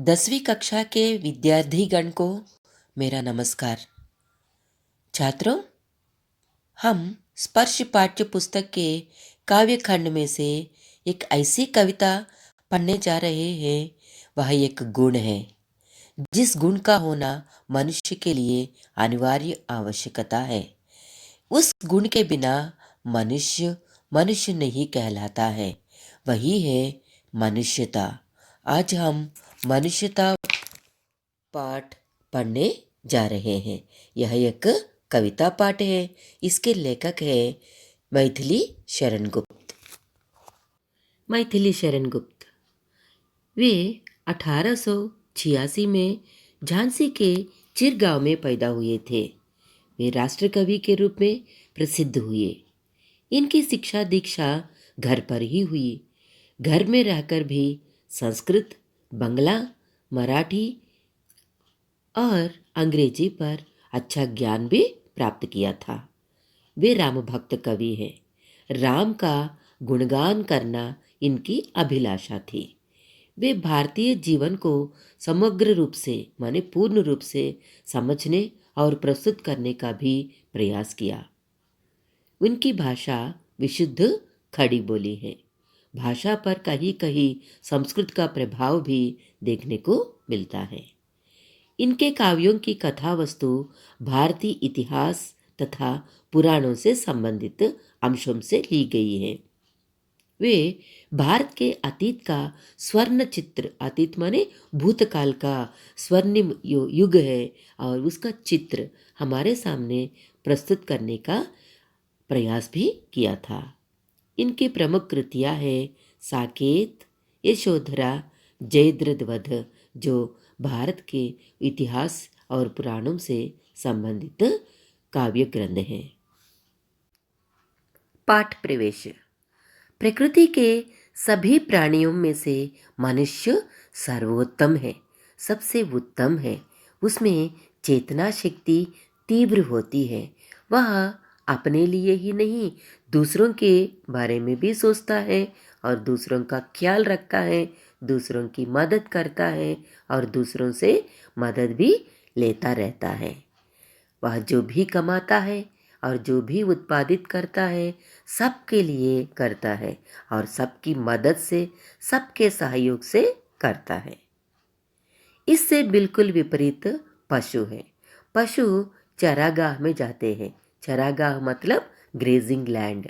10वीं कक्षा के विद्यार्थीगण को मेरा नमस्कार। छात्रों, हम स्पर्श पाठ्य पुस्तक के काव्य खंड में से एक ऐसी कविता पढ़ने जा रहे हैं। वह एक गुण है जिस गुण का होना मनुष्य के लिए अनिवार्य आवश्यकता है। उस गुण के बिना मनुष्य मनुष्य नहीं कहलाता है। वही है मनुष्यता। आज हम मनुष्यता पाठ पढ़ने जा रहे हैं। यह एक कविता पाठ है। इसके लेखक है मैथिली शरण गुप्त। मैथिली शरण गुप्त वे 1886 में झांसी के चिरगांव में पैदा हुए थे। वे राष्ट्रकवि के रूप में प्रसिद्ध हुए। इनकी शिक्षा दीक्षा घर पर ही हुई। घर में रहकर भी संस्कृत, बंगला, मराठी और अंग्रेजी पर अच्छा ज्ञान भी प्राप्त किया था। वे राम भक्त कवि हैं। राम का गुणगान करना इनकी अभिलाषा थी। वे भारतीय जीवन को समग्र रूप से माने पूर्ण रूप से समझने और प्रस्तुत करने का भी प्रयास किया। उनकी भाषा विशुद्ध खड़ी बोली है। भाषा पर कहीं कहीं संस्कृत का प्रभाव भी देखने को मिलता है। इनके काव्यों की कथा वस्तु भारतीय इतिहास तथा पुराणों से संबंधित अंशों से ली गई है। वे भारत के अतीत का स्वर्ण चित्र, अतीत माने भूतकाल का स्वर्णिम युग है, और उसका चित्र हमारे सामने प्रस्तुत करने का प्रयास भी किया था। इनकी प्रमुख कृतियां हैं साकेत, यशोधरा, जयद्रथ, जो भारत के इतिहास और पुराणों से संबंधित काव्य ग्रंथ हैं। पाठ प्रवेश। प्रकृति के सभी प्राणियों में से मनुष्य सर्वोत्तम है, सबसे उत्तम है। उसमें चेतना शक्ति तीव्र होती है। वह अपने लिए ही नहीं, दूसरों के बारे में भी सोचता है और दूसरों का ख्याल रखता है, दूसरों की मदद करता है और दूसरों से मदद भी लेता रहता है। वह जो भी कमाता है और जो भी उत्पादित करता है सबके लिए करता है और सबकी मदद से, सबके सहयोग से करता है। इससे बिल्कुल विपरीत पशु है। पशु चरागाह में जाते हैं। चरागाह मतलब ग्रेजिंग लैंड,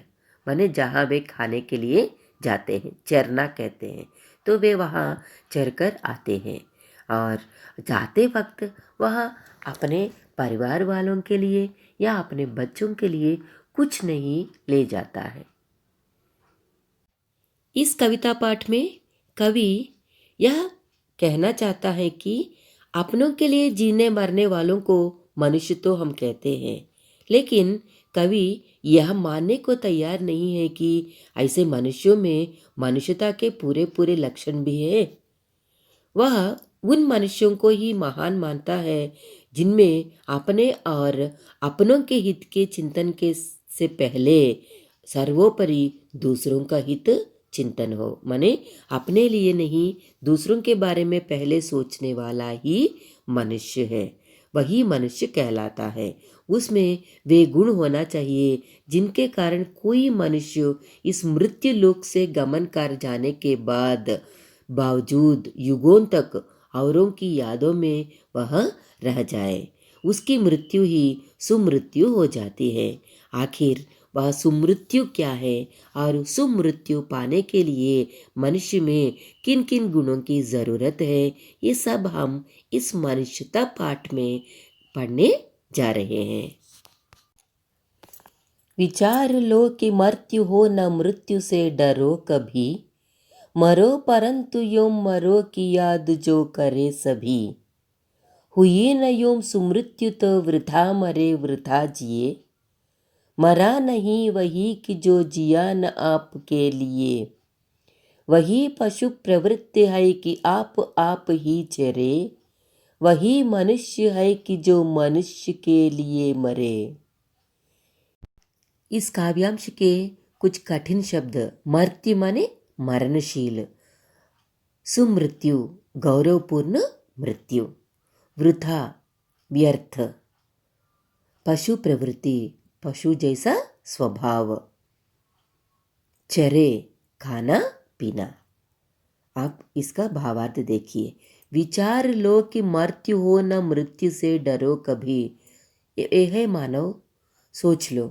माने जहाँ वे खाने के लिए जाते हैं, चरना कहते हैं। तो वे वहाँ चरकर आते हैं और जाते वक्त वह अपने परिवार वालों के लिए या अपने बच्चों के लिए कुछ नहीं ले जाता है। इस कविता पाठ में कवि यह कहना चाहता है कि अपनों के लिए जीने मरने वालों को मनुष्य तो हम कहते हैं, लेकिन कवि यह मानने को तैयार नहीं है कि ऐसे मनुष्यों में मनुष्यता के पूरे पूरे लक्षण भी है। वह उन मनुष्यों को ही महान मानता है जिनमें अपने और अपनों के हित के चिंतन के से पहले सर्वोपरि दूसरों का हित चिंतन हो। माने अपने लिए नहीं, दूसरों के बारे में पहले सोचने वाला ही मनुष्य है। वही मनुष्य कहलाता है। उसमें वे गुण होना चाहिए जिनके कारण कोई मनुष्य इस मृत्यु लोक से गमन कर जाने के बाद बावजूद युगों तक औरों की यादों में वह रह जाए। उसकी मृत्यु ही सुमृत्यु हो जाती है। आखिर वह सुमृत्यु क्या है और सुमृत्यु पाने के लिए मनुष्य में किन किन गुणों की जरूरत है, ये सब हम इस मनुष्यता पाठ में पढ़ने जा रहे हैं। विचार लो कि मृत्यु हो न मृत्यु से डरो कभी, मरो परंतु यों मरो की याद जो करे सभी। हुई न यों सुमृत्यु तो वृथा मरे वृथा जिए, मरा नहीं वही कि जो जिया न आपके लिए। वही पशु प्रवृत्ति है कि आप ही चरे, वही मनुष्य है कि जो मनुष्य के लिए मरे। इस काव्यांश के कुछ कठिन शब्द। मृत्यु माने मरणशील, सुमृत्यु गौरवपूर्ण मृत्यु, वृथा, व्यर्थ, पशु प्रवृत्ति, पशु जैसा स्वभाव, चरे, खाना पीना। आप इसका भावार्थ देखिए। विचार लो कि मृत्यु हो न मृत्यु से डरो कभी। ये है मानव, सोच लो,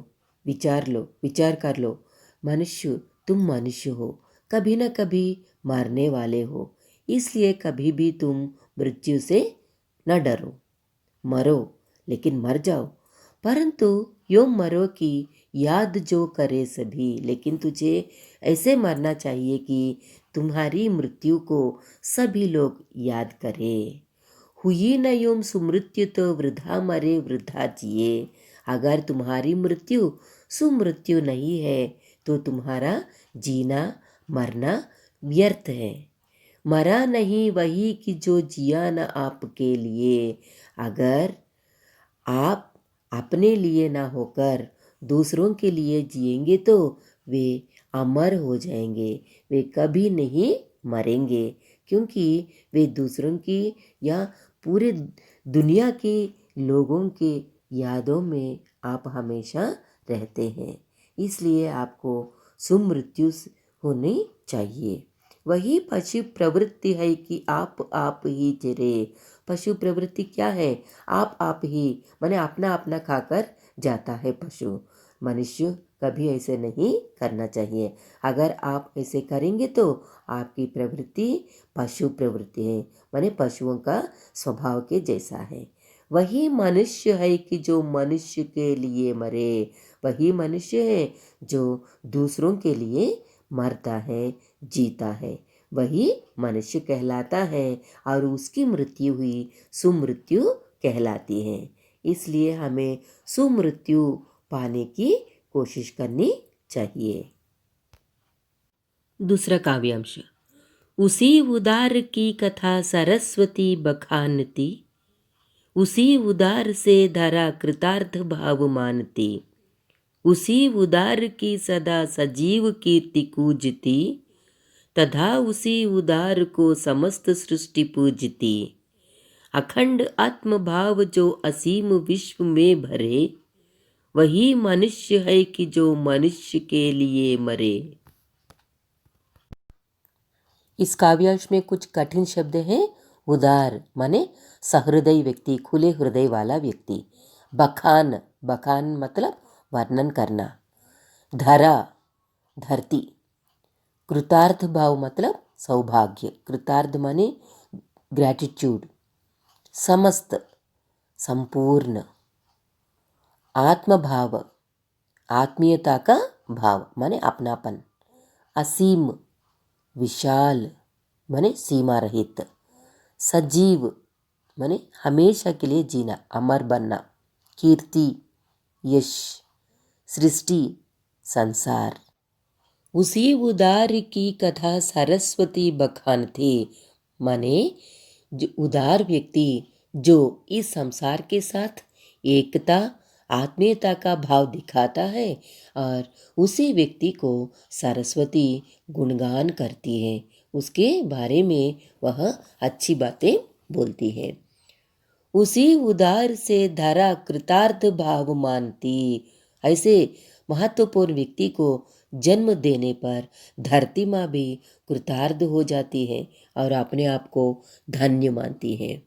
विचार कर लो। मनुष्य, तुम मनुष्य हो, कभी न कभी मरने वाले हो, इसलिए कभी भी तुम मृत्यु से न डरो। मरो लेकिन मर जाओ, परंतु यो मरो कि याद जो करे सभी। लेकिन तुझे ऐसे मरना चाहिए कि तुम्हारी मृत्यु को सभी लोग याद करें। हुई न योम सुमृत्यु तो वृद्धा मरे वृद्धा जिए। अगर तुम्हारी मृत्यु सुमृत्यु नहीं है तो तुम्हारा जीना मरना व्यर्थ है। मरा नहीं वही कि जो जिया न आपके लिए। अगर आप अपने लिए ना होकर दूसरों के लिए जिएंगे तो वे अमर हो जाएंगे, वे कभी नहीं मरेंगे, क्योंकि वे दूसरों की या पूरे दुनिया के लोगों के यादों में आप हमेशा रहते हैं। इसलिए आपको सुमृत्यु होनी चाहिए। वही पशु प्रवृत्ति है कि आप ही चरे। पशु प्रवृत्ति क्या है? आप ही, माने अपना अपना खाकर जाता है पशु। मनुष्य कभी ऐसे नहीं करना चाहिए। अगर आप ऐसे करेंगे तो आपकी प्रवृत्ति पशु प्रवृत्ति है, माने पशुओं का स्वभाव के जैसा है। वही मनुष्य है कि जो मनुष्य के लिए मरे। वही मनुष्य है जो दूसरों के लिए मरता है, जीता है, वही मनुष्य कहलाता है और उसकी मृत्यु हुई सुमृत्यु कहलाती है। इसलिए हमें सुमृत्यु पाने की कोशिश करनी चाहिए। दूसरा काव्यांश। उसी उदार की कथा सरस्वती बखानती, उसी उदार से धरा कृतार्थ भाव मानती। उसी उदार की सदा सजीव कीर्ति कूजती, तथा उसी उदार को समस्त सृष्टि पूजती। अखंड आत्मभाव जो असीम विश्व में भरे, वही मनुष्य है कि जो मनुष्य के लिए मरे। इस काव्यांश में कुछ कठिन शब्द हैं। उदार माने सहृदय व्यक्ति, खुले हृदय वाला व्यक्ति। बखान, बखान मतलब वर्णन करना। धरा, धरती। कृतार्थ भाव मतलब सौभाग्य। कृतार्थ माने ग्रैटिट्यूड, समस्त, संपूर्ण। आत्मभाव, आत्मीयता का भाव माने अपनापन। असीम, विशाल माने सीमा रहित। सजीव माने हमेशा के लिए जीना, अमर बनना। कीर्ति, यश। सृष्टि, संसार। उसी उदार की कथा सरस्वती बखानती, माने जो उदार व्यक्ति जो इस संसार के साथ एकता, आत्मीयता का भाव दिखाता है, और उसी व्यक्ति को सरस्वती गुणगान करती है, उसके बारे में वह अच्छी बातें बोलती है। उसी उदार से धरा कृतार्थ भाव मानती। ऐसे महत्वपूर्ण व्यक्ति को जन्म देने पर धरती माँ भी कृतार्थ हो जाती है और अपने आप को धन्य मानती है।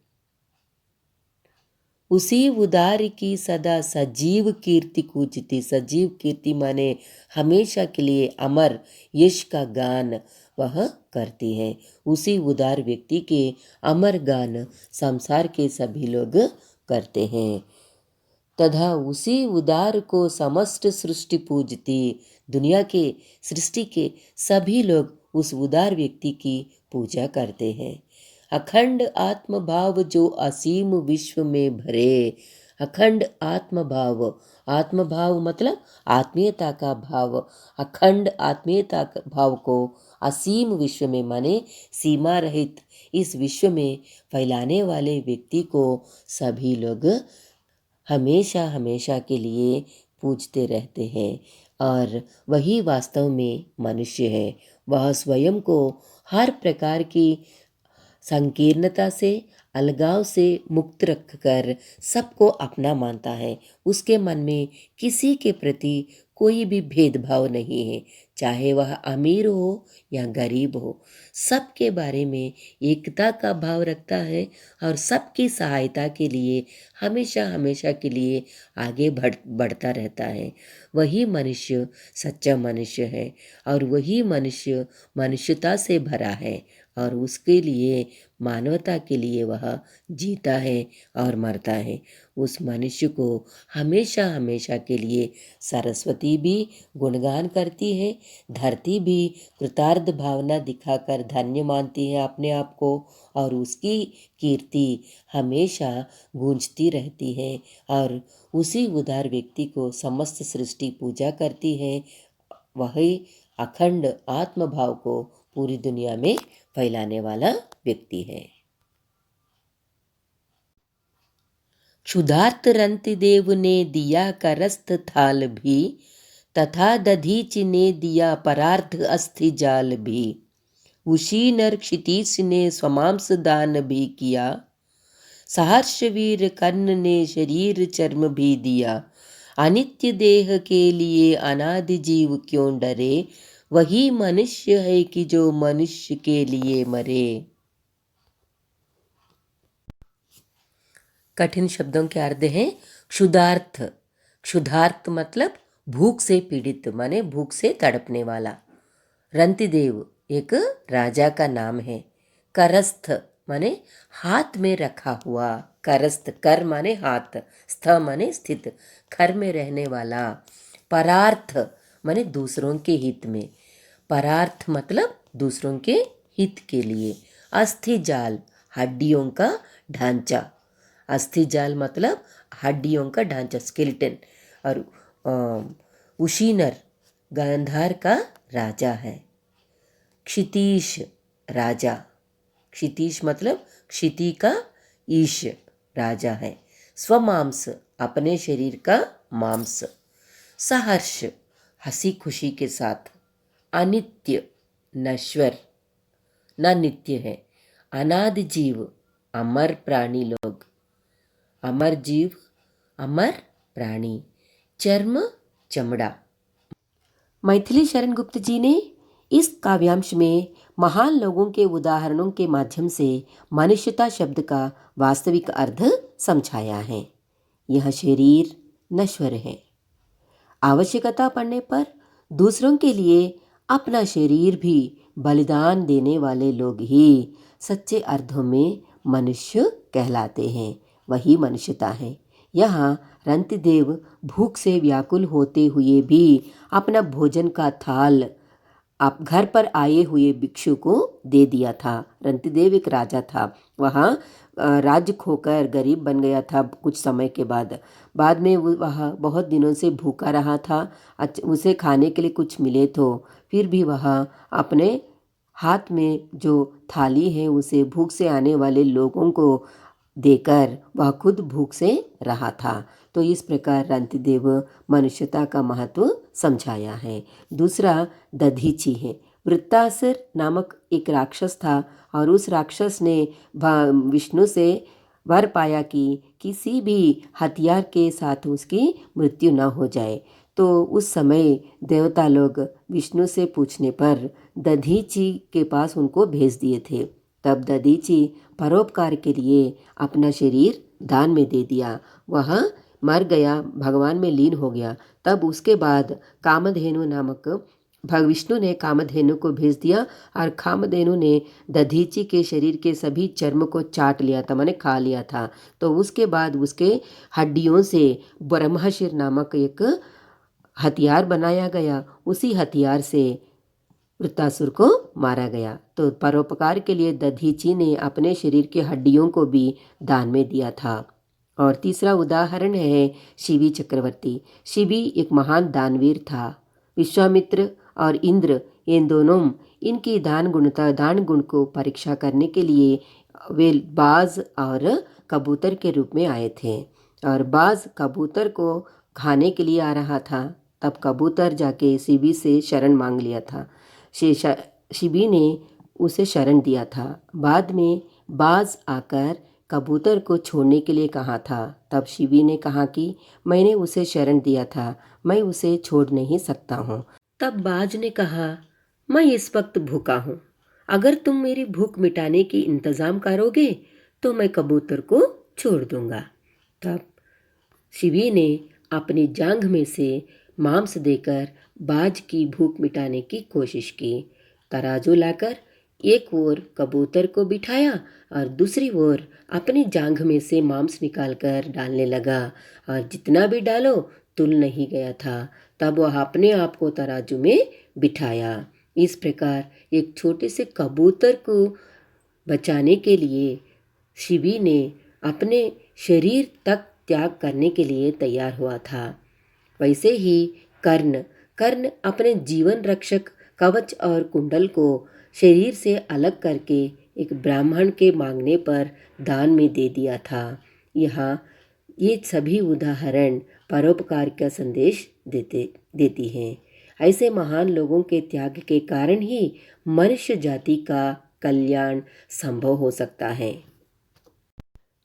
उसी उदार की सदा सजीव कीर्ति कूजती। सजीव कीर्ति माने हमेशा के लिए अमर यश का गान वह करती है। उसी उदार व्यक्ति के अमर गान संसार के सभी लोग करते हैं। तथा उसी उदार को समस्त सृष्टि पूजती। दुनिया के, सृष्टि के सभी लोग उस उदार व्यक्ति की पूजा करते हैं। अखंड आत्मभाव जो असीम विश्व में भरे। अखंड आत्मभाव, आत्मभाव मतलब आत्मीयता का भाव। अखंड आत्मीयता भाव को असीम विश्व में माने सीमा रहित इस विश्व में फैलाने वाले व्यक्ति को सभी लोग हमेशा हमेशा के लिए पूजते रहते हैं। और वही वास्तव में मनुष्य है। वह स्वयं को हर प्रकार की संकीर्णता से, अलगाव से मुक्त रखकर सबको अपना मानता है। उसके मन में किसी के प्रति कोई भी भेदभाव नहीं है, चाहे वह अमीर हो या गरीब हो। सबके बारे में एकता का भाव रखता है और सबकी सहायता के लिए हमेशा हमेशा के लिए आगे बढ़ता रहता है। वही मनुष्य सच्चा मनुष्य है और वही मनुष्य मनुष्यता से भरा है और उसके लिए मानवता के लिए वह जीता है और मरता है। उस मनुष्य को हमेशा हमेशा के लिए सरस्वती भी गुणगान करती है, धरती भी कृतार्थ भावना दिखाकर धन्य मानती है अपने आप को और उसकी कीर्ति हमेशा गूंजती रहती है और उसी उदार व्यक्ति को समस्त सृष्टि पूजा करती है। वही अखंड आत्मभाव को पूरी दुनिया में फैलाने वाला व्यक्ति है। क्षुधार्त रंतिदेव ने दिया करस्त थाल भी, तथा दधीच ने दिया परार्थ अस्थि जाल भी। उसी नर क्षितीश ने स्वमांस दान भी किया, सहर्ष वीर कर्ण ने शरीर चर्म भी दिया। अनित्य देह के लिए अनादि जीव क्यों डरे, वही मनुष्य है कि जो मनुष्य के लिए मरे। कठिन शब्दों के अर्थ हैं क्षुधार्थ। क्षुधार्थ मतलब भूख से पीड़ित, माने भूख से तड़पने वाला। रंतिदेव एक राजा का नाम है। करस्थ माने हाथ में रखा हुआ, करस्थ कर माने हाथ, स्थ माने स्थित, घर में रहने वाला। परार्थ माने दूसरों के हित में, परार्थ मतलब दूसरों के हित के लिए। अस्थि जाल हड्डियों का ढांचा, अस्थि जाल मतलब हड्डियों का ढांचा, स्केलेटन। और उशीनर गांधार का राजा है। क्षितीश राजा, क्षितीश मतलब क्षिति का ईश राजा है। स्वमांस अपने शरीर का मांस। सहर्ष हंसी खुशी के साथ। अनित्य नश्वर न नित्य है। अनादि जीव अमर प्राणी लोग, अमर जीव अमर प्राणी। चर्म चमड़ा। मैथिली शरण गुप्त जी ने इस काव्यांश में महान लोगों के उदाहरणों के माध्यम से मनुष्यता शब्द का वास्तविक अर्थ समझाया है। यह शरीर नश्वर है। आवश्यकता पड़ने पर दूसरों के लिए अपना शरीर भी बलिदान देने वाले लोग ही सच्चे अर्थों में मनुष्य कहलाते हैं। वही मनुष्यता है। यहाँ रंतिदेव भूख से व्याकुल होते हुए भी अपना भोजन का थाल आप घर पर आए हुए भिक्षु को दे दिया था। रंतिदेव एक राजा था, वहाँ राज्य खोकर गरीब बन गया था कुछ समय के बाद में वह बहुत दिनों से भूखा रहा था। उसे खाने के लिए कुछ मिले तो फिर भी वह अपने हाथ में जो थाली है उसे भूख से आने वाले लोगों को देकर वह खुद भूख से रहा था। तो इस प्रकार रंतिदेव मनुष्यता का महत्व समझाया है। दूसरा दधीची है। वृत्तासुर नामक एक राक्षस था और उस राक्षस ने विष्णु से वर पाया कि किसी भी हथियार के साथ उसकी मृत्यु न हो जाए। तो उस समय देवता लोग विष्णु से पूछने पर दधीची के पास उनको भेज दिए थे। तब दधीची परोपकार के लिए अपना शरीर दान में दे दिया। वह मर गया, भगवान में लीन हो गया। तब उसके बाद कामधेनु नामक विष्णु ने कामधेनु को भेज दिया और कामधेनु ने दधीची के शरीर के सभी चर्म को चाट लिया था, माने खा लिया था। तो उसके बाद उसके हड्डियों से ब्रह्मशिर नामक एक हथियार बनाया गया। उसी हथियार से वृत्तासुर को मारा गया। तो परोपकार के लिए दधीची ने अपने शरीर के हड्डियों को भी दान में दिया था। और तीसरा उदाहरण है शिवी चक्रवर्ती। शिवी एक महान दानवीर था। विश्वामित्र और इंद्र इन दोनों इनकी दान गुण को परीक्षा करने के लिए वे बाज और कबूतर के रूप में आए थे। और बाज कबूतर को खाने के लिए आ रहा था। तब कबूतर जाके शिवी से शरण मांग लिया था। शिवी ने उसे शरण दिया था। बाद में बाज आकर कबूतर को छोड़ने के लिए कहा था। तब शिवी ने कहा कि मैंने उसे शरण दिया था, मैं उसे छोड़ नहीं सकता हूँ। तब बाज ने कहा, मैं इस वक्त भूखा हूँ, अगर तुम मेरी भूख मिटाने की इंतज़ाम करोगे तो मैं कबूतर को छोड़ दूंगा। तब शिवी ने अपनी जांघ में से मांस देकर बाज की भूख मिटाने की कोशिश की। तराजू लाकर एक ओर कबूतर को बिठाया और दूसरी ओर अपनी जांघ में से मांस निकालकर डालने लगा, और जितना भी डालो तुल नहीं गया था। तब वह अपने आप को तराजू में बिठाया। इस प्रकार एक छोटे से कबूतर को बचाने के लिए शिवी ने अपने शरीर तक त्याग करने के लिए तैयार हुआ था। वैसे ही कर्ण कर्ण अपने जीवन रक्षक कवच और कुंडल को शरीर से अलग करके एक ब्राह्मण के मांगने पर दान में दे दिया था। ये सभी उदाहरण परोपकार का संदेश देती हैं। ऐसे महान लोगों के त्याग के कारण ही मनुष्य जाति का कल्याण संभव हो सकता है।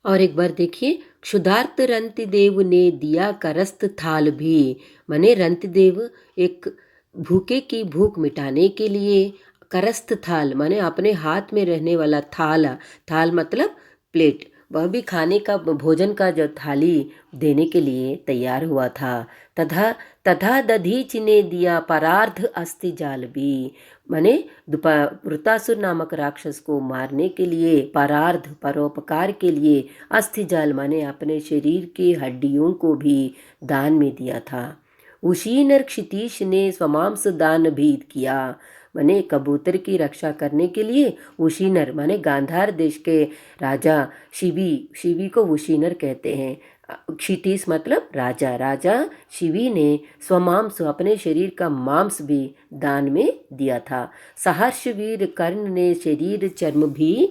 और एक बार देखिए, क्षुधार्त रंतिदेव ने दिया करस्त थाल भी। माने रंतिदेव एक भूखे की भूख मिटाने के लिए करस्त थाल माने अपने हाथ में रहने वाला थाल, थाल मतलब प्लेट, वह भी खाने का भोजन का जो थाली देने के लिए तैयार हुआ था। तथा तथा दधीच ने दिया परार्ध अस्थि जाल भी। माने वृतासुर नामक राक्षस को मारने के लिए परार्ध परोपकार के लिए अस्थि जाल माने अपने शरीर की हड्डियों को भी दान में दिया था। उशीनर क्षितीश ने स्वमांस दान भी किया। माने कबूतर की रक्षा करने के लिए उशीनर माने गांधार देश के राजा शिवी को उशीनर कहते हैं। क्षितीश मतलब राजा। राजा शिवी ने स्वमांस अपने शरीर का मांस भी दान में दिया था। सहर्ष वीर कर्ण ने शरीर चर्म भी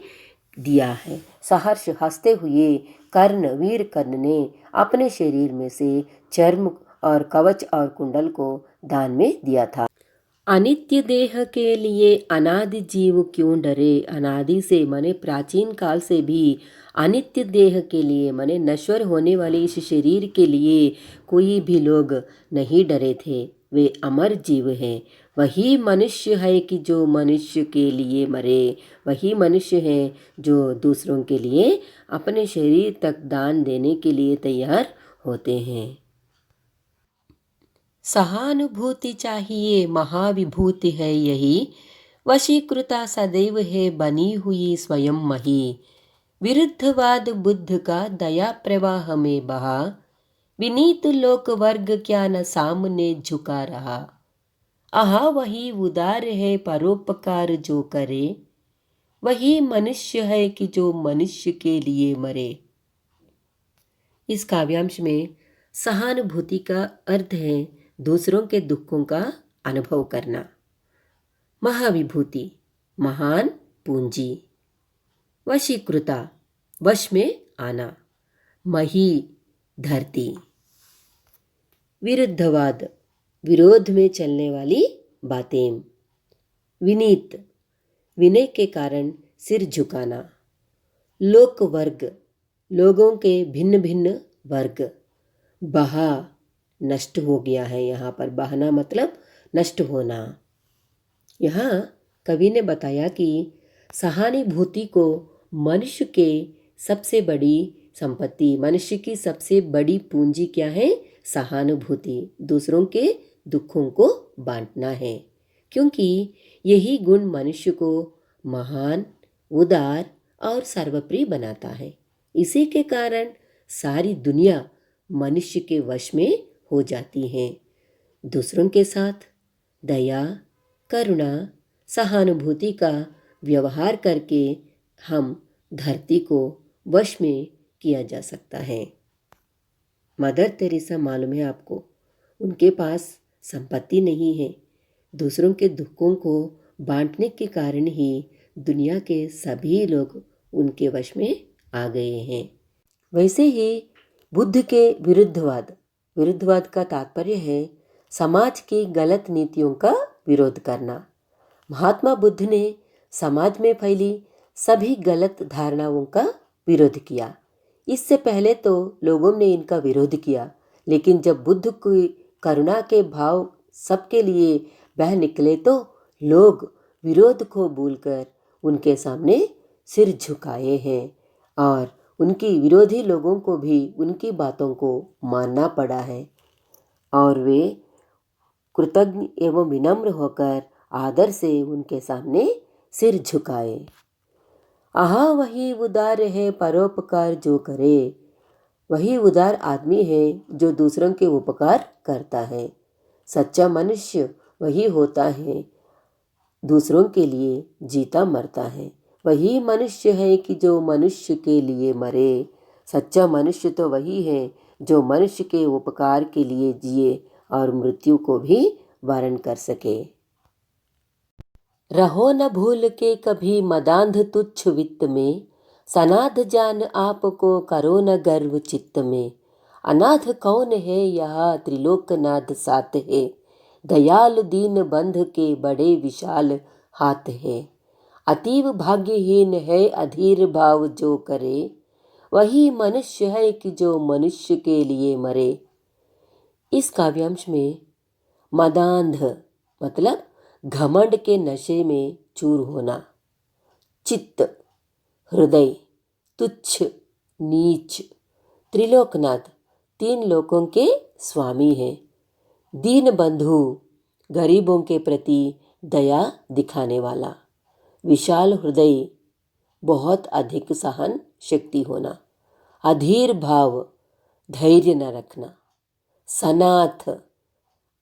दिया है। सहर्ष हंसते हुए वीर कर्ण ने अपने शरीर में से चर्म और कवच और कुंडल को दान में दिया था। अनित्य देह के लिए अनादि जीव क्यों डरे। अनादि से माने प्राचीन काल से भी अनित्य देह के लिए माने नश्वर होने वाले इस शरीर के लिए कोई भी लोग नहीं डरे थे। वे अमर जीव हैं। वही मनुष्य है कि जो मनुष्य के लिए मरे। वही मनुष्य है जो दूसरों के लिए अपने शरीर तक दान देने के लिए तैयार होते हैं। सहानुभूति चाहिए, महाविभूति है यही। वशीकृता सदैव है बनी हुई स्वयं मही। विरुद्धवाद बुद्ध का दया प्रवाह में बहा। विनीत लोक वर्ग क्या न सामने झुका रहा। आहा वही उदार है परोपकार जो करे। वही मनुष्य है कि जो मनुष्य के लिए मरे। इस काव्यांश में सहानुभूति का अर्थ है दूसरों के दुखों का अनुभव करना। महाविभूति महान पूंजी। वशीकृता वश में आना। मही धरती। विरुद्धवाद विरोध में चलने वाली बातें। विनीत विनय के कारण सिर झुकाना। लोक वर्ग लोगों के भिन्न भिन्न वर्ग। बहा नष्ट हो गया है। यहाँ पर बहना मतलब नष्ट होना। यहाँ कवि ने बताया कि सहानुभूति को मनुष्य के सबसे बड़ी संपत्ति, मनुष्य की सबसे बड़ी पूंजी क्या है? सहानुभूति। दूसरों के दुखों को बांटना है, क्योंकि यही गुण मनुष्य को महान, उदार और सर्वप्रिय बनाता है। इसी के कारण सारी दुनिया मनुष्य के वश में हो जाती है। दूसरों के साथ दया, करुणा, सहानुभूति का व्यवहार करके हम धरती को वश में किया जा सकता है। मदर तेरेसा मालूम है आपको, उनके पास संपत्ति नहीं है। दूसरों के दुखों को बांटने के कारण ही दुनिया के सभी लोग उनके वश में आ गए हैं। वैसे ही बुद्ध के विरुद्धवाद का तात्पर्य है समाज की गलत नीतियों का विरोध करना। महात्मा बुद्ध ने समाज में फैली सभी गलत धारणाओं का विरोध किया। इससे पहले तो लोगों ने इनका विरोध किया, लेकिन जब बुद्ध की करुणा के भाव सबके लिए बह निकले तो लोग विरोध को भूलकर उनके सामने सिर झुकाए हैं और उनकी विरोधी लोगों को भी उनकी बातों को मानना पड़ा है और वे कृतज्ञ एवं विनम्र होकर आदर से उनके सामने सिर झुकाए। आहा, वही उदार है परोपकार जो करे। वही उदार आदमी है जो दूसरों के उपकार करता है। सच्चा मनुष्य वही होता है दूसरों के लिए जीता मरता है। वही मनुष्य है कि जो मनुष्य के लिए मरे। सच्चा मनुष्य तो वही है जो मनुष्य के उपकार के लिए जिए और मृत्यु को भी वरण कर सके। रहो न भूल के कभी मदांध तुच्छ वित्त में, सनाथ जान आपको करो न गर्व चित्त में। अनाथ कौन है यह त्रिलोकनाथ साथ है, दयाल दीन बंध के बड़े विशाल हाथ है। अतीव भाग्यहीन है अधीर भाव जो करे, वही मनुष्य है कि जो मनुष्य के लिए मरे। इस काव्यांश में मदांध मतलब घमंड के नशे में चूर होना, चित्त हृदय, तुच्छ नीच, त्रिलोकनाथ तीन लोकों के स्वामी हैं, दीन बंधु गरीबों के प्रति दया दिखाने वाला, विशाल हृदय बहुत अधिक सहन शक्ति होना, अधीर भाव धैर्य न रखना, सनाथ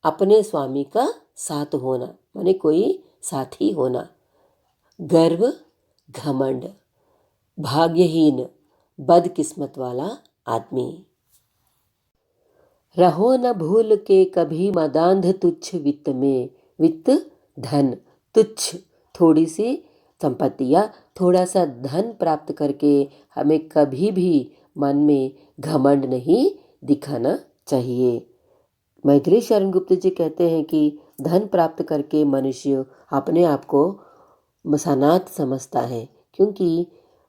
अपने स्वामी का साथ होना माने कोई साथी होना, गर्व घमंड, भाग्यहीन बदकिस्मत वाला आदमी। रहो न भूल के कभी मदांध तुच्छ वित्त में, वित्त धन, तुच्छ थोड़ी सी संपत्ति या थोड़ा सा धन प्राप्त करके हमें कभी भी मन में घमंड नहीं दिखाना चाहिए। मैथिली शरण गुप्त जी कहते हैं कि धन प्राप्त करके मनुष्य अपने आप को मसानात समझता है, क्योंकि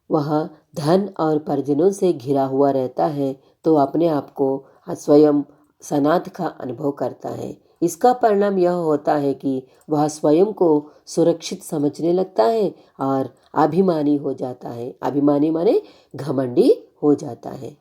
वह धन और परिजनों से घिरा हुआ रहता है तो अपने आप को स्वयं सनाथ का अनुभव करता है। इसका परिणाम यह होता है कि वह स्वयं को सुरक्षित समझने लगता है और अभिमानी हो जाता है। अभिमानी माने घमंडी हो जाता है।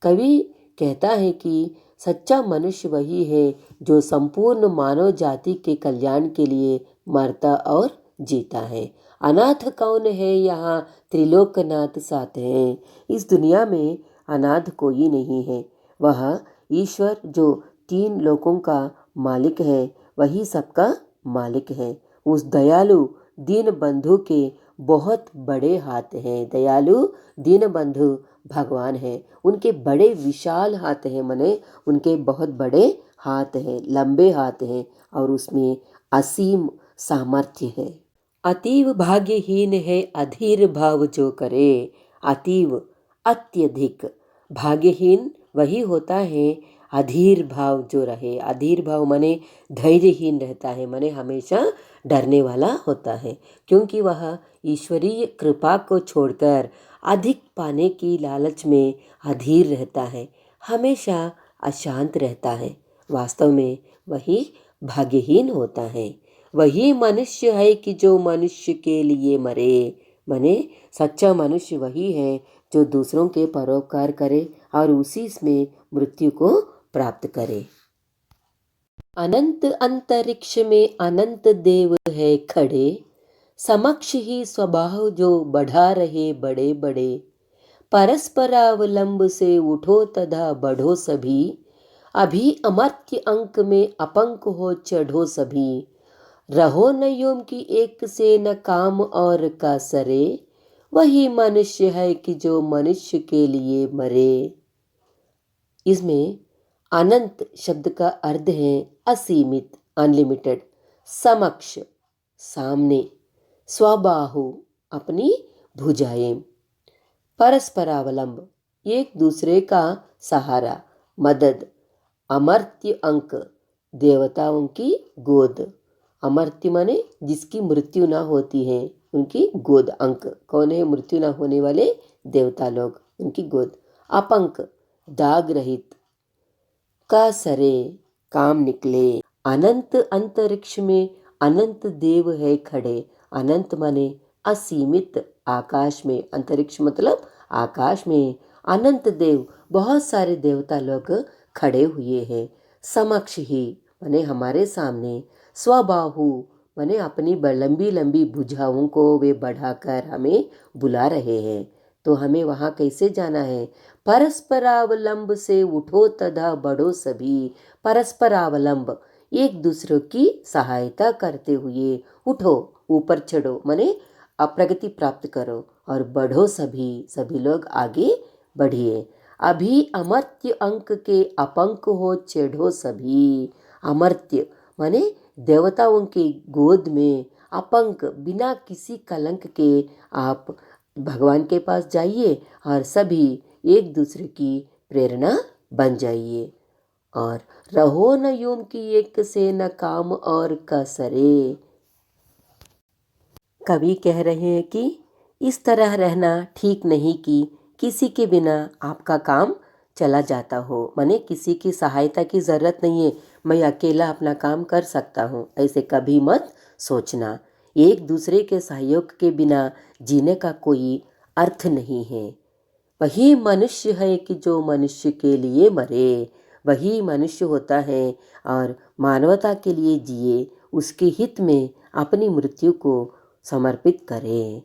कवि कहता है कि सच्चा मनुष्य वही है जो संपूर्ण मानव जाति के कल्याण के लिए मरता और जीता है। अनाथ कौन है यहाँ त्रिलोकनाथ साथ हैं। इस दुनिया में अनाथ कोई नहीं है। वह ईश्वर जो तीन लोकों का मालिक है वही सबका मालिक है। उस दयालु दीन बंधु के बहुत बड़े हाथ हैं। दयालु दीन बंधु भगवान हैं, उनके बड़े विशाल हाथ हैं, माने उनके बहुत बड़े हाथ हैं, लंबे हाथ हैं और उसमें असीम सामर्थ्य है। अतीव भाग्यहीन है अधीर भाव जो करे। अतीव अत्यधिक, भाग्यहीन वही होता है अधीर भाव जो रहे। अधीर भाव माने धैर्यहीन रहता है, माने हमेशा डरने वाला होता है, क्योंकि वह ईश्वरीय कृपा को छोड़कर अधिक पाने की लालच में अधीर रहता है, हमेशा अशांत रहता है। वास्तव में वही भाग्यहीन होता है। वही मनुष्य है कि जो मनुष्य के लिए मरे। माने सच्चा मनुष्य वही है जो दूसरों के परोपकार करे और उसी में मृत्यु को प्राप्त करे। अनंत अंतरिक्ष में अनंत देव है खड़े, समक्ष ही स्वभाव जो बढ़ा रहे बड़े बड़े। परस्परावलंब से उठो तथा बढ़ो सभी, अभी अमर्त्य अंक में अपंक हो चढ़ो सभी। रहो न योम की एक से न काम और का सरे, वही मनुष्य है कि जो मनुष्य के लिए मरे। इसमें अनंत शब्द का अर्थ है असीमित, अनलिमिटेड, समक्ष सामने, स्वबाहु अपनी भुजाएं, परस्परावलंब एक दूसरे का सहारा, मदद, अमर्त्य अंक देवताओं की गोद। अमर्त्य माने जिसकी मृत्यु ना होती है, उनकी गोद। अंक कौन है? मृत्यु न होने वाले देवता लोग, उनकी गोद। अपंक दाग रहित। का सरे काम निकले। अनंत अंतरिक्ष में अनंत देव है खड़े। अनंत माने असीमित आकाश में, अंतरिक्ष मतलब आकाश में अनंत देव, बहुत सारे देवता लोग खड़े हुए हैं। समक्ष ही माने हमारे सामने। स्वबाहु माने अपनी लंबी लंबी भुजाओं को वे बढ़ाकर हमें बुला रहे हैं। तो हमें वहाँ कैसे जाना है? परस्परावलंब से उठो तथा बढ़ो सभी। परस्परावलंब एक दूसरे की सहायता करते हुए उठो, ऊपर चढ़ो माने प्रगति प्राप्त करो, और बढ़ो सभी, सभी लोग आगे बढ़िए। अभी अमर्त्य अंक के अपंक हो चढ़ो सभी। अमर्त्य माने देवताओं की गोद में अपंक बिना किसी कलंक के आप भगवान के पास जाइए और सभी एक दूसरे की प्रेरणा बन जाइए। और रहो न यूं कि एक से न काम और कसरे। कवि कह रहे हैं कि इस तरह रहना ठीक नहीं कि किसी के बिना आपका काम चला जाता हो, माने किसी की सहायता की ज़रूरत नहीं है, मैं अकेला अपना काम कर सकता हूँ, ऐसे कभी मत सोचना। एक दूसरे के सहयोग के बिना जीने का कोई अर्थ नहीं है। वही मनुष्य है कि जो मनुष्य के लिए मरे, वही मनुष्य होता है और मानवता के लिए जिए, उसके हित में अपनी मृत्यु को समर्पित करे।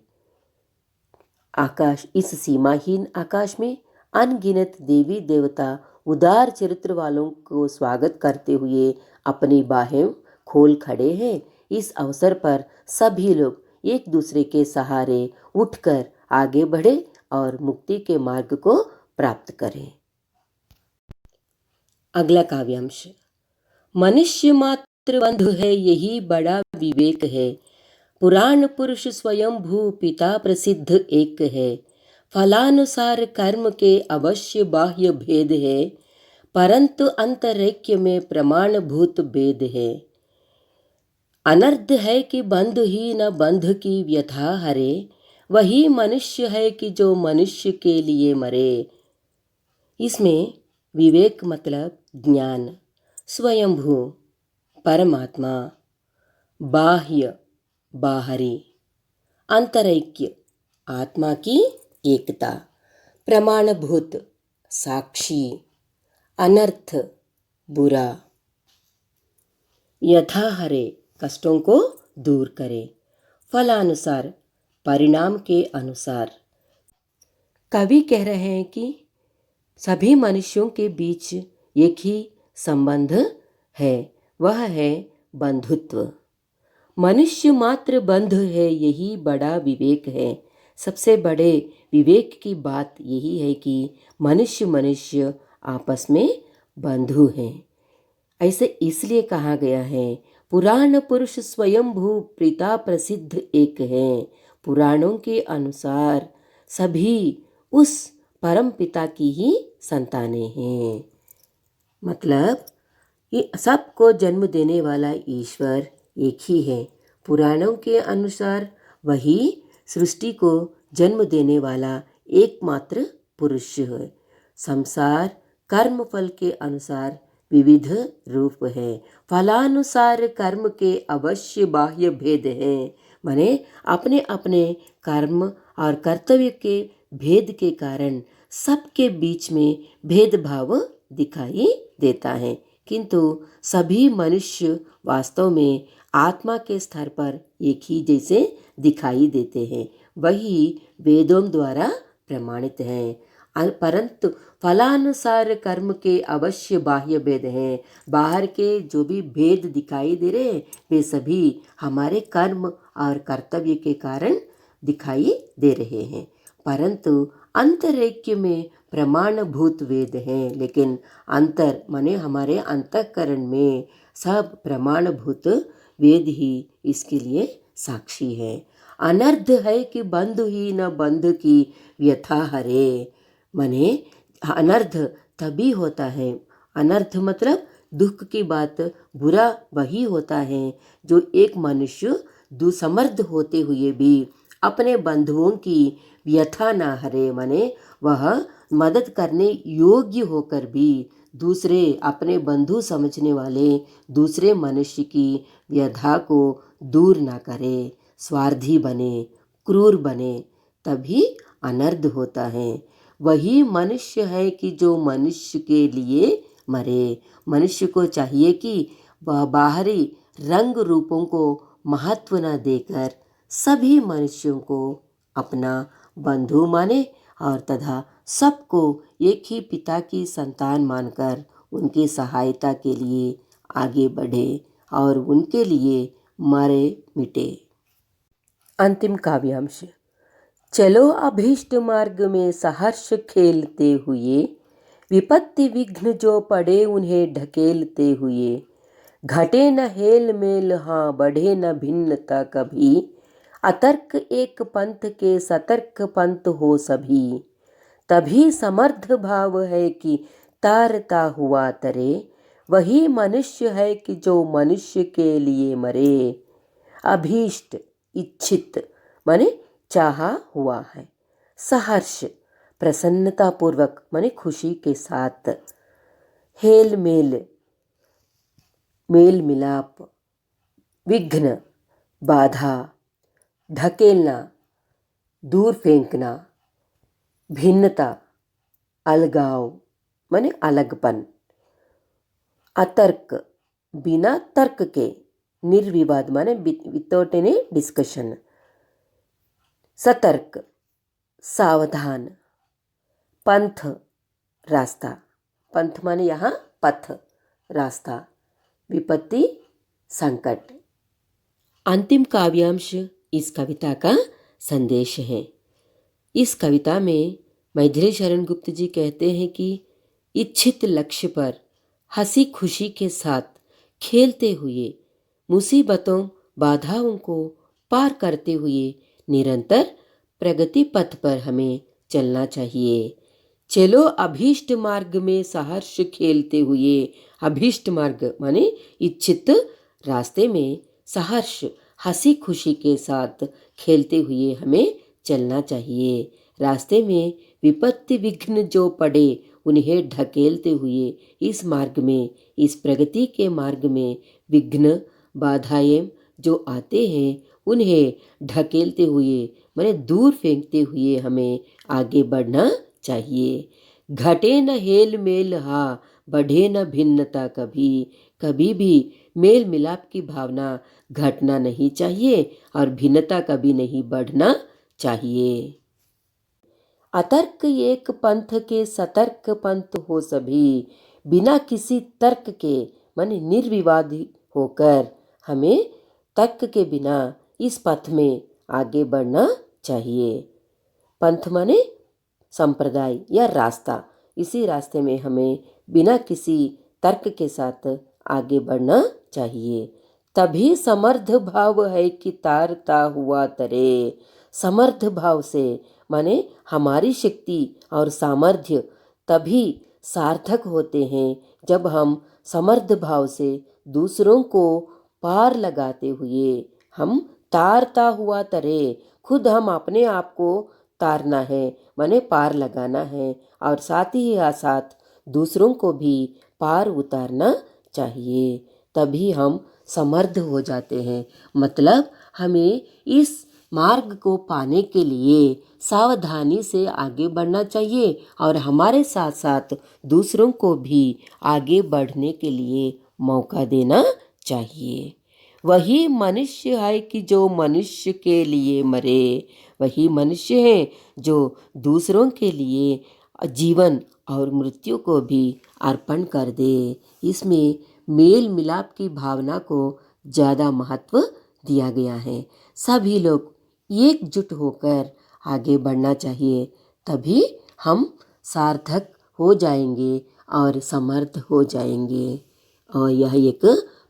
आकाश, इस सीमाहीन आकाश में अनगिनत देवी देवता उदार चरित्र वालों को स्वागत करते हुए अपनी बाहें खोल खड़े हैं। इस अवसर पर सभी लोग एक दूसरे के सहारे उठकर आगे बढ़े और मुक्ति के मार्ग को प्राप्त करें। अगला काव्यांश। मनुष्य मात्र बंधु है, यही बड़ा विवेक है। पुराण पुरुष स्वयं भू पिता प्रसिद्ध एक है। फलानुसार कर्म के अवश्य बाह्य भेद है, परंतु अंतरैक्य में प्रमाणभूत भेद है। अनर्थ है कि बंधु ही न बंध की व्यथा हरे, वही मनुष्य है कि जो मनुष्य के लिए मरे। इसमें विवेक मतलब ज्ञान, स्वयंभू परमात्मा, बाह्य बाहरी, अंतरैक्य आत्मा की एकता, प्रमाणभूत साक्षी, अनर्थ बुरा, यथाहरे कष्टों को दूर करे, फलानुसार परिणाम के अनुसार। कवि कह रहे हैं कि सभी मनुष्यों के बीच एक ही संबंध है, वह है बंधुत्व। मनुष्य मात्र बंधु है, यही बड़ा विवेक है। सबसे बड़े विवेक की बात यही है कि मनुष्य मनुष्य आपस में बंधु हैं। ऐसे इसलिए कहा गया है, पुराण पुरुष स्वयंभू पिता प्रसिद्ध एक है। पुराणों के अनुसार सभी उस परम पिता की ही संतानें हैं। मतलब ये सबको जन्म देने वाला ईश्वर एक ही है। पुराणों के अनुसार वही सृष्टि को जन्म देने वाला एकमात्र पुरुष है। संसार कर्म फल के अनुसार विविध रूप है। फलानुसार कर्म के अवश्य बाह्य भेद है, माने अपने अपने कर्म और कर्तव्य के भेद के कारण सबके बीच में भेदभाव दिखाई देता है, किंतु सभी मनुष्य वास्तव में आत्मा के स्तर पर एक ही जैसे दिखाई देते हैं। वही वेदों द्वारा प्रमाणित है। परंतु फलानुसार कर्म के अवश्य बाह्य भेद हैं। बाहर के जो भी भेद दिखाई दे रहे हैं वे सभी हमारे कर्म और कर्तव्य के कारण दिखाई दे रहे हैं, परंतु अंतरैक्य में प्रमाणभूत वेद हैं। लेकिन अंतर माने हमारे अंतःकरण में सब प्रमाणभूत वेद ही इसके लिए साक्षी है। अनर्थ है कि बंधु ही न बंधु की व्यथा हरे, माने अनर्थ तभी होता है, अनर्थ मतलब दुख की बात, बुरा वही होता है जो एक मनुष्य दुसमर्थ होते हुए भी अपने बंधुओं की व्यथा न हरे, माने वह मदद करने योग्य होकर भी दूसरे अपने बंधु समझने वाले दूसरे मनुष्य की व्यथा को दूर न करे, स्वार्थी बने, क्रूर बने, तभी अनर्थ होता है। वही मनुष्य है कि जो मनुष्य के लिए मरे। मनुष्य को चाहिए कि वह बाहरी रंग रूपों को महत्व न देकर सभी मनुष्यों को अपना बंधु माने और तथा सबको एक ही पिता की संतान मानकर उनकी सहायता के लिए आगे बढ़े और उनके लिए मरे मिटे। अंतिम काव्यांश। चलो अभीष्ट मार्ग में सहर्ष खेलते हुए, विपत्ति विघ्न जो पड़े उन्हें ढकेलते हुए, घटे न हेल मेल हाँ बढ़े न भिन्नता कभी, अतर्क एक पंथ के सतर्क पंथ हो सभी, तभी समर्थ भाव है कि तारता हुआ तरे, वही मनुष्य है कि जो मनुष्य के लिए मरे। अभीष्ट इच्छित माने चाहा हुआ है, सहर्ष प्रसन्नता पूर्वक माने खुशी के साथ, हेल मेल मेल मिलाप, विघ्न बाधा, ढकेलना दूर फेंकना, भिन्नता अलगाव माने अलगपन, अतर्क बिना तर्क के, निर्विवाद माने विदाउट एनी डिस्कशन, सतर्क सावधान, पंथ रास्ता, पंथ माने यहाँ पथ रास्ता, विपत्ति संकट। अंतिम काव्यांश इस कविता का संदेश है। इस कविता में मैथिली शरण गुप्त जी कहते हैं कि इच्छित लक्ष्य पर हंसी खुशी के साथ खेलते हुए, मुसीबतों बाधाओं को पार करते हुए निरंतर प्रगति पथ पर हमें चलना चाहिए। चलो अभीष्ट मार्ग में सहर्ष खेलते हुए, अभीष्ट मार्ग माने इच्छित रास्ते में सहर्ष हंसी खुशी के साथ खेलते हुए हमें चलना चाहिए। रास्ते में विपत्ति विघ्न जो पड़े उन्हें ढकेलते हुए, इस मार्ग में, इस प्रगति के मार्ग में विघ्न बाधाएं जो आते हैं उन्हें ढकेलते हुए माने दूर फेंकते हुए हमें आगे बढ़ना चाहिए। घटे न हेल मेल हा बढ़े न भिन्नता कभी, कभी भी मेल मिलाप की भावना घटना नहीं चाहिए और भिन्नता कभी नहीं बढ़ना चाहिए। अतर्क एक पंथ के सतर्क पंथ हो सभी, बिना किसी तर्क के माने निर्विवादी होकर हमें तर्क के बिना इस पथ में आगे बढ़ना चाहिए। पंथ माने संप्रदाय या रास्ता, इसी रास्ते में हमें बिना किसी तर्क के साथ आगे बढ़ना चाहिए। तभी समर्थ भाव है कि तारता हुआ तरे। समर्थ भाव से माने हमारी शक्ति और सामर्थ्य तभी सार्थक होते हैं जब हम समर्थ भाव से दूसरों को पार लगाते हुए हम तारता हुआ तरे, खुद हम अपने आप को तारना है माने पार लगाना है और साथ ही साथ दूसरों को भी पार उतारना चाहिए, तभी हम समर्थ हो जाते हैं। मतलब हमें इस मार्ग को पाने के लिए सावधानी से आगे बढ़ना चाहिए और हमारे साथ साथ दूसरों को भी आगे बढ़ने के लिए मौका देना चाहिए। वही मनुष्य है कि जो मनुष्य के लिए मरे, वही मनुष्य है जो दूसरों के लिए जीवन और मृत्यु को भी अर्पण कर दे। इसमें मेल मिलाप की भावना को ज़्यादा महत्व दिया गया है। सभी लोग एकजुट होकर आगे बढ़ना चाहिए, तभी हम सार्थक हो जाएंगे और समर्थ हो जाएंगे। और यह एक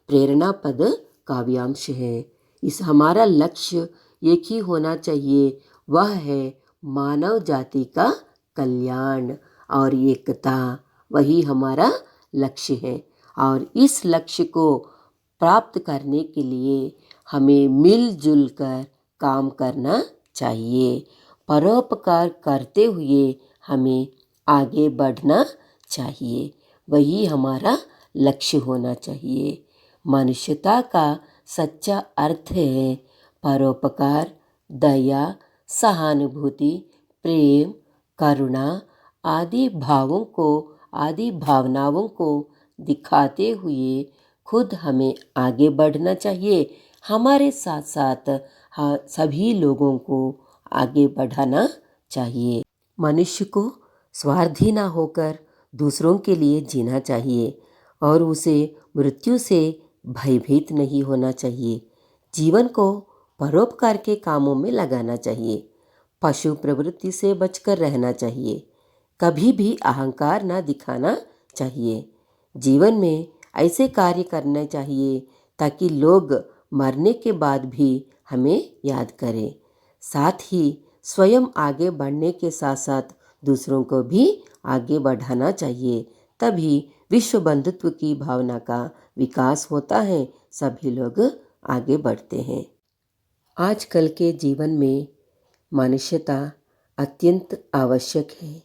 प्रेरणापद काव्यांश है। इस हमारा लक्ष्य एक ही होना चाहिए, वह है मानव जाति का कल्याण और एकता, वही हमारा लक्ष्य है। और इस लक्ष्य को प्राप्त करने के लिए हमें मिलजुल कर काम करना चाहिए। परोपकार करते हुए हमें आगे बढ़ना चाहिए, वही हमारा लक्ष्य होना चाहिए। मनुष्यता का सच्चा अर्थ है परोपकार, दया, सहानुभूति, प्रेम, करुणा आदि भावनाओं को दिखाते हुए खुद हमें आगे बढ़ना चाहिए। हमारे साथ साथ सभी लोगों को आगे बढ़ाना चाहिए। मनुष्य को स्वार्थी ना होकर दूसरों के लिए जीना चाहिए और उसे मृत्यु से भयभीत नहीं होना चाहिए। जीवन को परोपकार के कामों में लगाना चाहिए। पशु प्रवृत्ति से बचकर रहना चाहिए। कभी भी अहंकार ना दिखाना चाहिए। जीवन में ऐसे कार्य करने चाहिए ताकि लोग मरने के बाद भी हमें याद करें। साथ ही स्वयं आगे बढ़ने के साथ साथ दूसरों को भी आगे बढ़ाना चाहिए, तभी विश्व बंधुत्व की भावना का विकास होता है, सभी लोग आगे बढ़ते हैं। आजकल के जीवन में मनुष्यता अत्यंत आवश्यक है।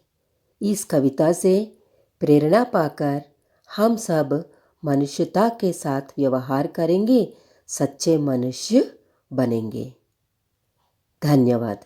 इस कविता से प्रेरणा पाकर हम सब मनुष्यता के साथ व्यवहार करेंगे, सच्चे मनुष्य बनेंगे। धन्यवाद।